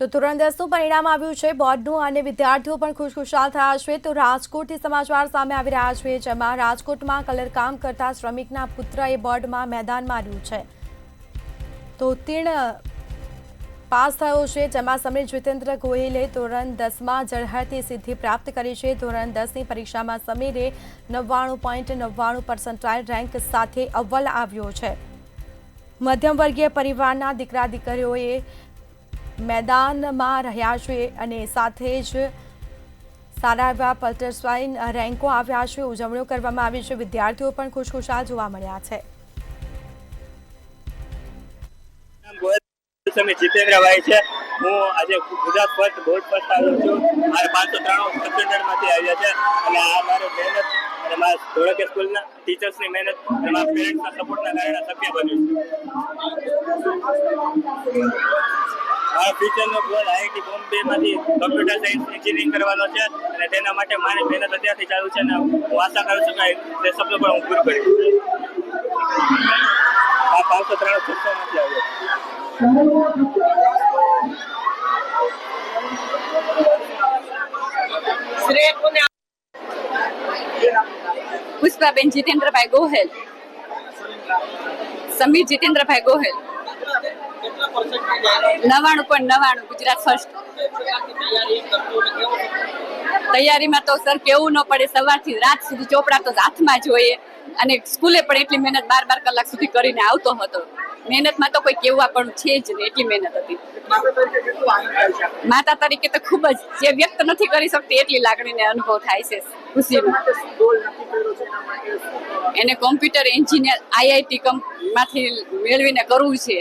તો ધોરણ 10નું પરિણામ આવ્યું છે બોર્ડનું અને વિદ્યાર્થીઓ પણ ખુશખુશાલ થયા છે। તો રાજકોટથી સમાચાર સામે આવી રહ્યા છે, જેમાં રાજકોટમાં કલરકામ કરતા શ્રમિકના પુત્રએ બોર્ડમાં મેદાન માર્યું છે। તો ઉત્તીર્ણ પાસ થયો છે, જેમાં સમીર જીતેન્દ્ર ગોહિલે ધોરણ 10માં ઝળહળતી સિદ્ધિ પ્રાપ્ત કરી છે। ધોરણ 10ની પરીક્ષામાં સમીરે 99.99% રેન્ક સાથે અવ્વલ આવ્યો છે। મધ્યમ વર્ગીય પરિવારના દીકરા દીકરીઓએ मैदान रह्या छे अने साथे ज सारा एवा पल्टरस्वाइन रेन्को आव्या छे। उजवणीओ करवामां आवी छे। विद्यार्थीओ पण खुशखुशाल जोवा मळ्या छे। समीर जितेन्द्रभाई छे। हूँ आज गुजरात फर्स्ट बोर्ड फर्स्ट आव्यो छुं। मारे 593 सेकंडरमांथी आव्या छे अने आ मारी मेहनत अने मारा धोळके स्कूलना टीचर्सनी मेहनत अने मारा पेरेंट्सना सपोर्टना कारणे शक्य बन्युं छे। मारा फ्यूचरनो गोल आईआईटी बोम्बेमांथी कम्प्यूटर सायन्स एंजिनियरिंग करवानो छे अने तेना माटे मारी मेहनत अत्यारथी चालू छे अने हूँ आशा करूं छुं के ते सपनुं पण हूँ पूरुं करीश। आ 593 सेकंडरमांथी आव्यो पुष्पाबेन जितेन्द्रभाई गोहेल, समीर जितेन्द्रभाई गोहेल, 99.99 गुजरात फर्स्ट। तैयारी में तो सर केवू न पड़े, सवारथी रात सुधी चोपड़ा तो हाथमां ज होय अने स्कूले पण एटली मेहनत 12 कलाक सुधी करीने आवतो हतो। मेहनत में तो कोई केवू पण छे ज नहीं, एटली मेहनत हती। माता तरीके तो खूब ज जे व्यक्त नहीं करी सकती एटली लागणी ने अनुभव थाय छे खुशीनो। एने कम्प्यूटर एंजिनियर आईआईटी मांथी मेळवीने करवुं छे।